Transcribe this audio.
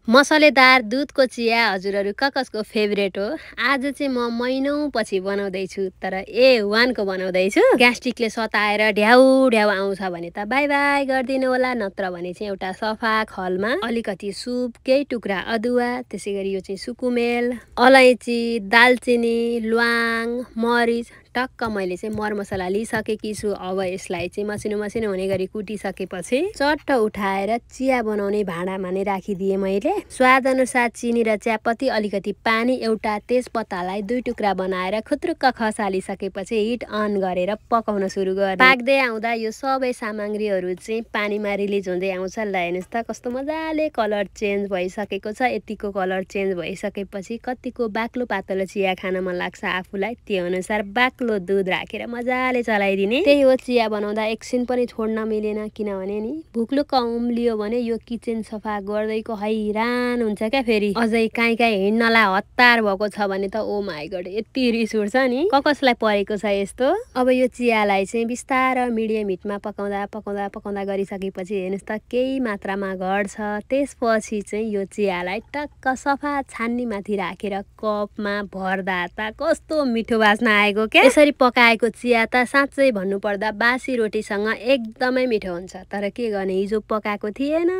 मसलेदार दुधको चिया हजुरहरू कसको फेभरेट हो? आज चाहिँ म महिनौँ पछि बनाउँदैछु, तर A1 को बनाउँदैछु। ग्यास्ट्रिकले सताएर ढ्याउ ढ्याउ आउँछ भने त बाई बाई गरिदिनु होला, नत्र भने चाहिँ एउटा सफा खलमा अलिकति सुप, केही टुक्रा अदुवा, त्यसै गरी यो चाहिँ सुकुमेल, अलैँची, दालचिनी, ल्वाङ, मरिच, टक्क मैले चाहिँ मरमसला लिइसकेकी छु। अब यसलाई चाहिँ मसिनो मसिनो हुने गरी कुटिसकेपछि चट्ट उठाएर चिया बनाउने भाँडामा नै राखिदिएँ मैले। स्वाद अनुसार चिनी र चियापत्ती, अलिकति पानी, एउटा तेजपत्तालाई 2 टुक्रा बनाएर खुत्रुक्क खसालिसकेपछि हिट अन गरेर पकाउन सुरु गरेँ। पाक्दै आउँदा यो सबै सामग्रीहरू चाहिँ पानीमा रिलिज हुँदै आउँछ। ल हेर्नुहोस् त कस्तो मजाले कलर चेन्ज भइसकेको छ। यतिको कलर चेन्ज भइसकेपछि कतिको बाक्लो पातलो चिया खान मन लाग्छ आफूलाई, त्यो अनुसार बाक्लो दुध राखेर मजाले चलाइदिने। त्यही हो, चिया बनाउँदा एकछिन पनि छोड्न मिलेन, किनभने नि भुक्लुक्क उम्लियो भने यो किचन सफा गर्दैको हैरान हुन्छ क्या। फेरि अझै काहीँ हिँड्नलाई हतार भएको छ भने त ओ माई गड यति रिस उठ्छ नि, कसलाई परेको छ यस्तो। अब यो चियालाई चाहिँ बिस्तार मिडियम हिटमा पकाउँदा पकाउँदा पकाउँदा गरिसकेपछि हेर्नुहोस् त केही मात्रामा घट्छ। त्यसपछि चाहिँ यो चियालाई टक्क सफा छान्नीमाथि राखेर कपमा भर्दा त कस्तो मिठो बास्ना आएको क्या। यसरी पकाएको चिया त साँच्चै भन्नुपर्दा बासी रोटीसँग एकदमै मिठो हुन्छ, तर के गर्ने हिजो पकाएको थिएन।